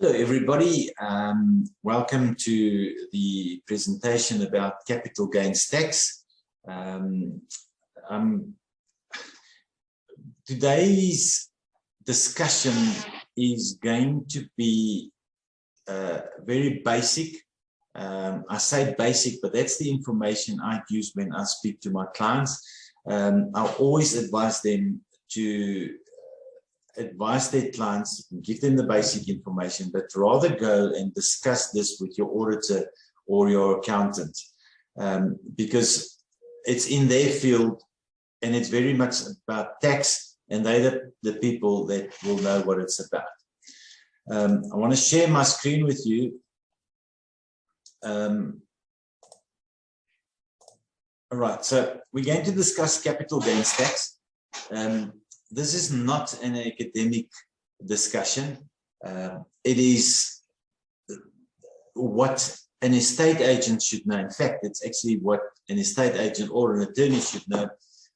Hello everybody, welcome to the presentation about capital gains tax. Today's discussion is going to be very basic. I say basic, but that's the information I use when I speak to my clients. I always advise them to advise their clients, give them the basic information, but rather go and discuss this with your auditor or your accountant, because it's in their field and it's very much about tax, and they're the people that will know what it's about. I want to share my screen with you. All right, so we're going to discuss capital gains tax. This is not an academic discussion. It is what an estate agent should know. In fact, it's actually what an estate agent or an attorney should know,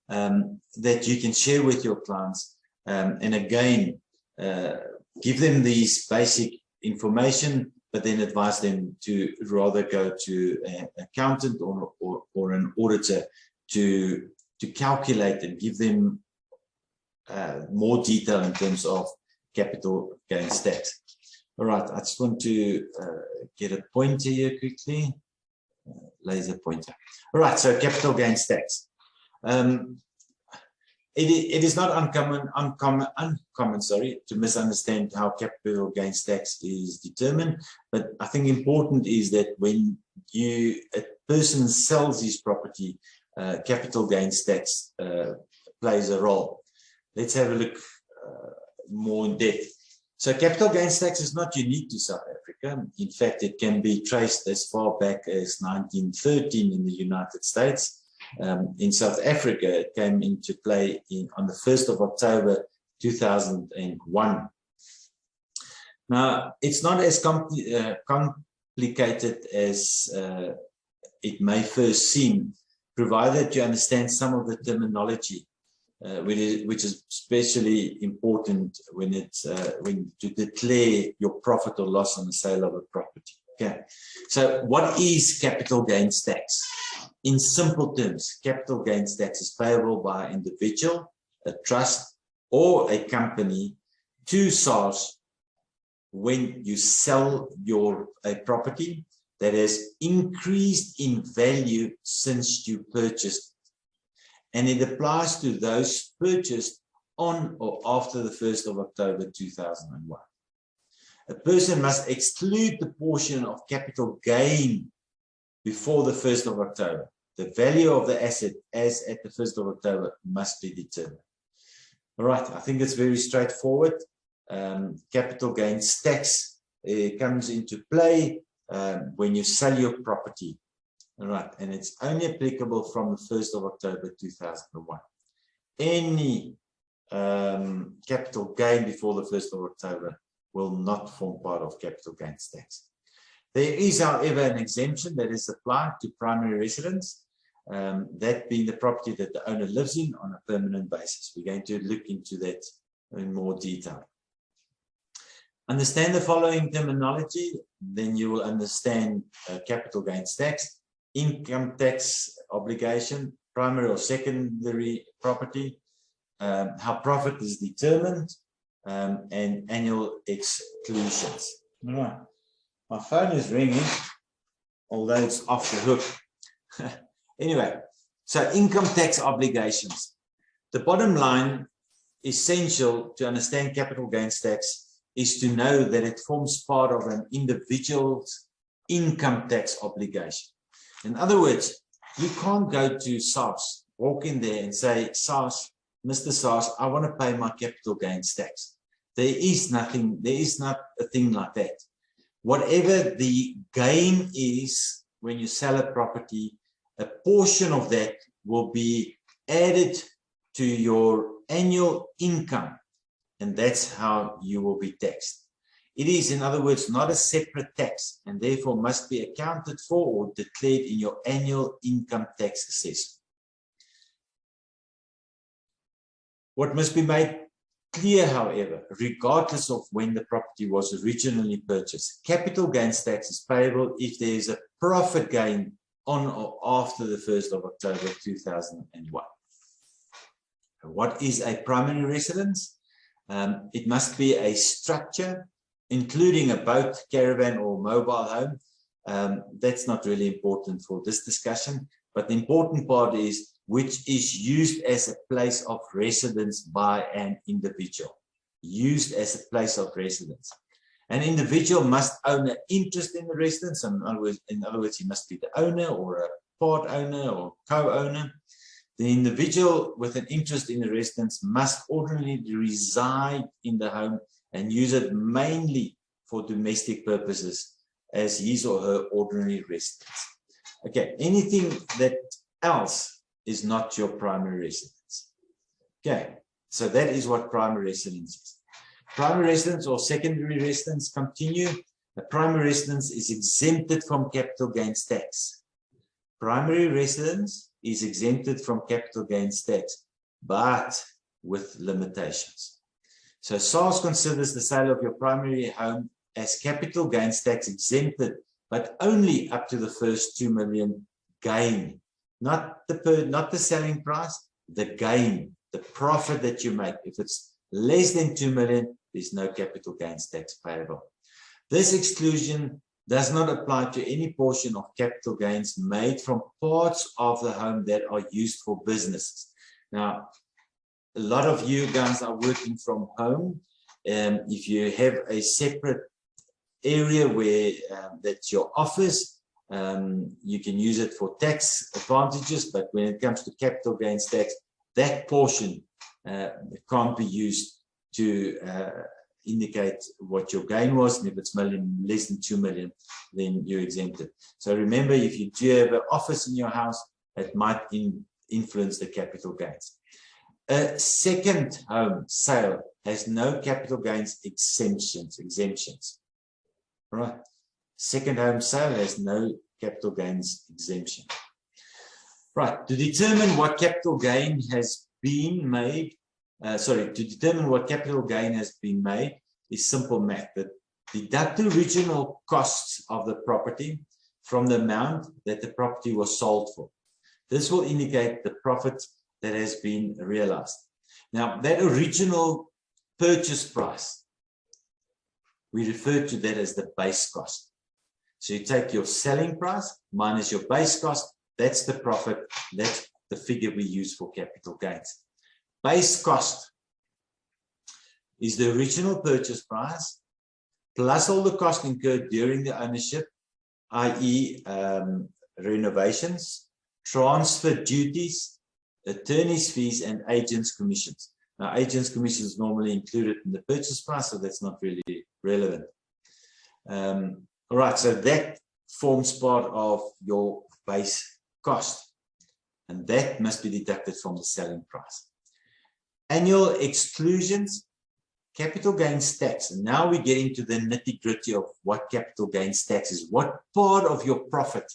that you can share with your clients. And again, give them these basic information, but then advise them to rather go to an accountant or an auditor to calculate and give them more detail in terms of capital gains tax. All right, I just want to get a pointer here quickly, laser pointer. All right, so capital gains tax. It is not uncommon, sorry, to misunderstand how capital gains tax is determined, but I think important is that when a person sells his property, capital gains tax plays a role. Let's have a look more in depth. So capital gains tax is not unique to South Africa. In fact, it can be traced as far back as 1913 in the United States. In South Africa, it came into play on the 1st of October 2001. Now, it's not as complicated as it may first seem, provided you understand some of the terminology. Which is especially important when to declare your profit or loss on the sale of a property. Okay, so what is capital gains tax? In simple terms, capital gains tax is payable by an individual, a trust, or a company to SARS when you sell a property that has increased in value since you purchased. And it applies to those purchased on or after the 1st of October 2001. A person must exclude the portion of capital gain before the 1st of October. The value of the asset as at the 1st of October must be determined. All right, I think it's very straightforward. Capital gains tax comes into play when you sell your property. All right, and it's only applicable from the 1st of October 2001. Any capital gain before the 1st of October will not form part of capital gains tax. There is, however, an exemption that is applied to primary residence, that being the property that the owner lives in on a permanent basis. We're going to look into that in more detail. Understand the following terminology, then you will understand capital gains tax. Income tax obligation, primary or secondary property, how profit is determined, and annual exclusions. All right. My phone is ringing, although it's off the hook. Anyway, so income tax obligations. The bottom line, essential to understand capital gains tax, is to know that it forms part of an individual's income tax obligation. In other words, you can't go to SARS, walk in there and say, SARS, Mr. SARS, I want to pay my capital gains tax. There is not a thing like that. Whatever the gain is when you sell a property, a portion of that will be added to your annual income, and that's how you will be taxed. It is, in other words, not a separate tax, and therefore must be accounted for or declared in your annual income tax assessment. What must be made clear, however, regardless of when the property was originally purchased, capital gains tax is payable if there is a profit gain on or after the 1st of October 2001. What is a primary residence? It must be a structure, including a boat, caravan, or mobile home. That's not really important for this discussion, but the important part is which is used as a place of residence by an individual. Used as a place of residence. An individual must own an interest in the residence. In other words, he must be the owner or a part owner or co-owner. The individual with an interest in the residence must ordinarily reside in the home and use it mainly for domestic purposes as his or her ordinary residence. Okay, anything that else is not your primary residence. Okay, so that is what primary residence is. Primary residence or secondary residence, continue. A primary residence is exempted from capital gains tax. Primary residence is exempted from capital gains tax, but with limitations. So SARS considers the sale of your primary home as capital gains tax exempted, but only up to the first 2 million gain. Not the selling price, the gain, the profit that you make. If it's less than 2 million, there's no capital gains tax payable. This exclusion does not apply to any portion of capital gains made from parts of the home that are used for businesses. Now, a lot of you guys are working from home. If you have a separate area where that's your office, you can use it for tax advantages, but when it comes to capital gains tax, that portion can't be used to indicate what your gain was, and if it's less than 2 million, then you're exempted. So remember, if you do have an office in your house, it might influence the capital gains. A second home sale has no capital gains exemptions. All right. Second home sale has no capital gains exemption. Right, to determine what capital gain has been made, to determine what capital gain has been made is simple math. That deduct the original costs of the property from the amount that the property was sold for. This will indicate the profit that has been realized. Now, that original purchase price, we refer to that as the base cost. So you take your selling price minus your base cost, that's the profit, that's the figure we use for capital gains. Base cost is the original purchase price plus all the costs incurred during the ownership, i.e. renovations, transfer duties, attorney's fees, and agents' commissions. Now, agents' commissions is normally included in the purchase price, so that's not really relevant. All right, so that forms part of your base cost, and that must be deducted from the selling price. Annual exclusions, capital gains tax. And now we get into the nitty-gritty of what capital gains tax is. What part of your profit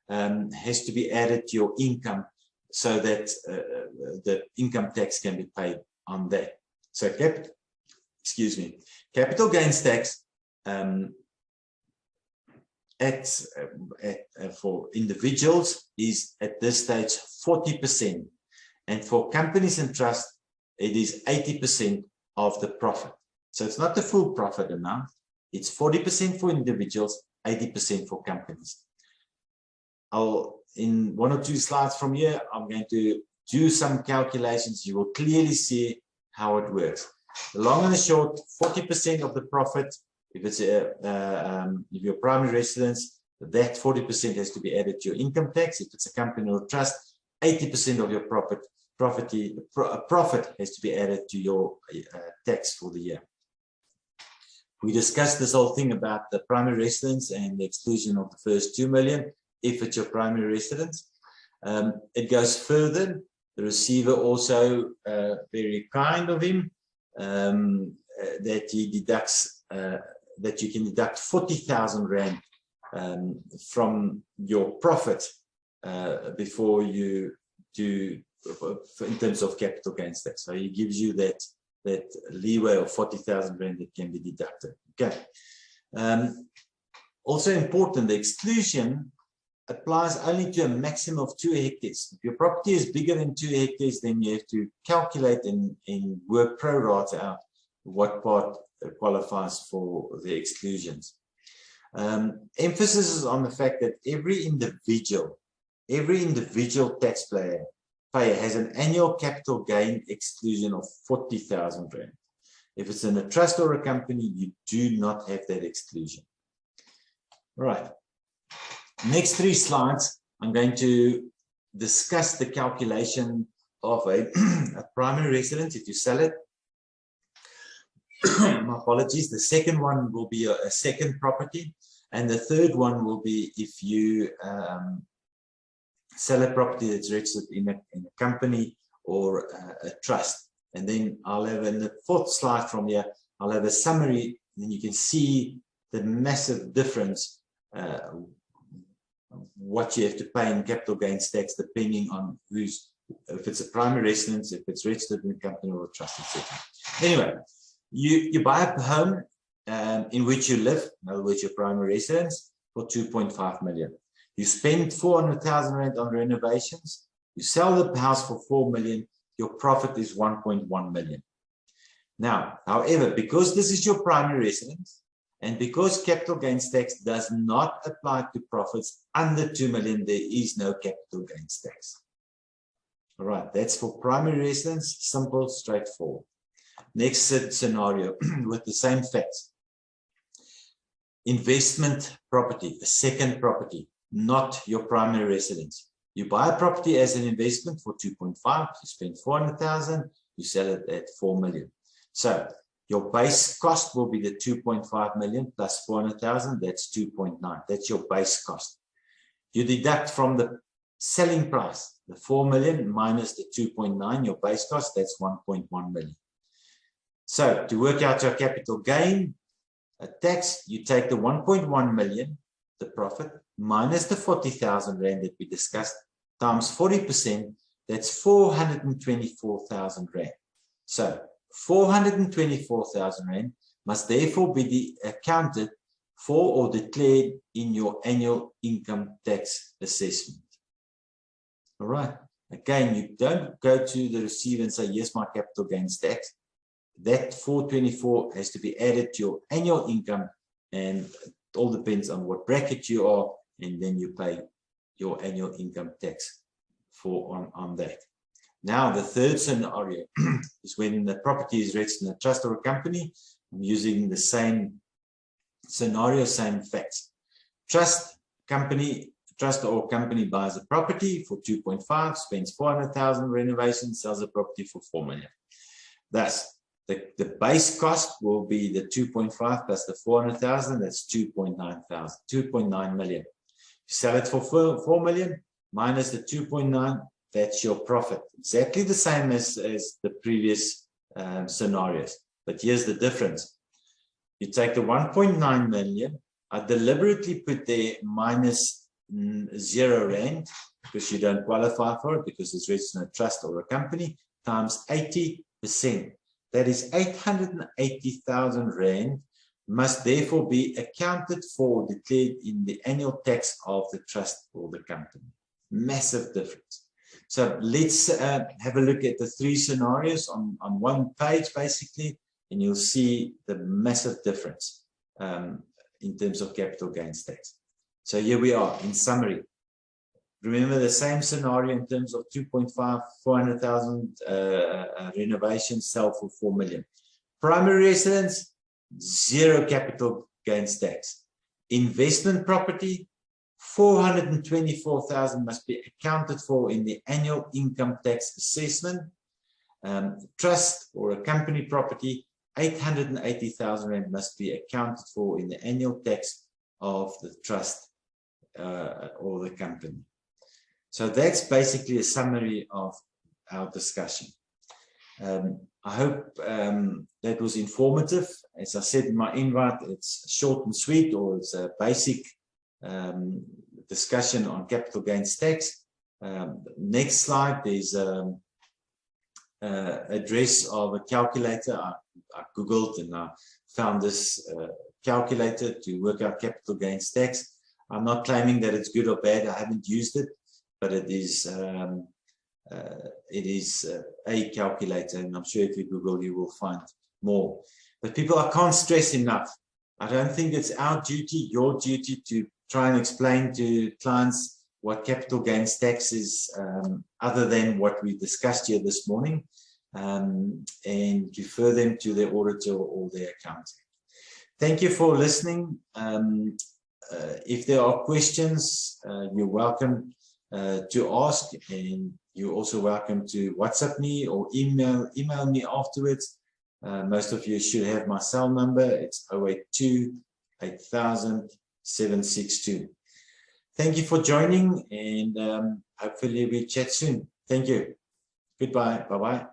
has to be added to your income so that the income tax can be paid on that. So capital gains tax for individuals is at this stage 40%, and for companies and trusts it is 80% of the profit. So it's not the full profit amount, it's 40% for individuals, 80% for companies. In 1 or 2 slides from here, I'm going to do some calculations. You will clearly see how it works. The long and the short, 40% of the profit, if it's if your primary residence, that 40% has to be added to your income tax. If it's a company or trust, 80% of your profit has to be added to your tax for the year. We discussed this whole thing about the primary residence and the exclusion of the first 2 million if it's your primary residence. It goes further. The receiver also very kind of him that he deducts that you can deduct 40,000 Rand from your profit before you do in terms of capital gains tax. So he gives you that that leeway of 40,000 rand that can be deducted. Okay. Also important, the exclusion applies only to a maximum of 2 hectares. If your property is bigger than 2 hectares, then you have to calculate and work pro rata out what part qualifies for the exclusions. Emphasis is on the fact that every individual taxpayer has an annual capital gain exclusion of 40,000 rand. If it's in a trust or a company, you do not have that exclusion. All right. Next 3 slides, I'm going to discuss the calculation of a primary residence if you sell it. My apologies. The second one will be a second property, and the third one will be if you sell a property that's registered in a company or a trust. And then I'll have in the 4th slide from here, I'll have a summary, and you can see the massive difference what you have to pay in capital gains tax depending on if it's a primary residence, if it's registered in a company or a trust, etc. Anyway, you buy a home in which you live, in other words, your primary residence, for 2.5 million. You spend 400,000 rand on renovations. You sell the house for 4 million. Your profit is 1.1 million. Now, however, because this is your primary residence, and because capital gains tax does not apply to profits under 2 million, there is no capital gains tax. All right, that's for primary residence, simple, straightforward. Next scenario with the same facts. Investment property, a second property, not your primary residence. You buy a property as an investment for 2.5, you spend 400,000, you sell it at 4 million. So your base cost will be the 2.5 million plus 400,000, that's 2.9. That's your base cost. You deduct from the selling price, the 4 million minus the 2.9, your base cost, that's 1.1 million. So to work out your capital gain tax, you take the 1.1 million, the profit, minus the 40,000 rand that we discussed, times 40%, that's 424,000 rand. So 424,000 rand must therefore be accounted for or declared in your annual income tax assessment. All right. Again, you don't go to the receiver and say, yes, my capital gains tax. That 424 has to be added to your annual income, and it all depends on what bracket you are, and then you pay your annual income tax on that. Now, the third scenario is when the property is registered in a trust or a company. I'm using the same scenario, same facts. Trust or company buys a property for 2.5, spends 400,000 renovation, sells a property for 4 million. Thus, the base cost will be the 2.5 plus the 400,000, that's 2.9 million. You sell it for 4 million minus the 2.9, that's your profit. Exactly the same as the previous scenarios. But here's the difference. You take the 1.9 million, I deliberately put there minus 0 rand because you don't qualify for it because it's registered in a trust or a company, times 80%. That is 880,000 rand must therefore be accounted for, declared in the annual tax of the trust or the company. Massive difference. So let's have a look at the 3 scenarios on one page, basically, and you'll see the massive difference in terms of capital gains tax. So here we are in summary. Remember the same scenario in terms of 2.5, 400,000 renovation, sell for 4 million. Primary residence, 0 capital gains tax. Investment property, 424,000 must be accounted for in the annual income tax assessment. Trust or a company property, 880,000 rand must be accounted for in the annual tax of the trust or the company. So that's basically a summary of our discussion. I hope that was informative. As I said in my invite, it's short and sweet, or it's a basic discussion on capital gains tax. Next slide, there's a address of a calculator. I Googled and I found this calculator to work out capital gains tax. I'm not claiming that it's good or bad. I haven't used it, but it is a calculator, and I'm sure if you Google, you will find more. But people, I can't stress enough. I don't think it's our duty, your duty, to try and explain to clients what capital gains tax is, other than what we discussed here this morning, and refer them to their auditor or their accountant. Thank you for listening. If there are questions, you're welcome to ask, and you're also welcome to WhatsApp me or email me afterwards. Most of you should have my cell number. It's 082 8000 762. Thank you for joining, and hopefully we chat soon. Thank you. Goodbye. Bye-bye.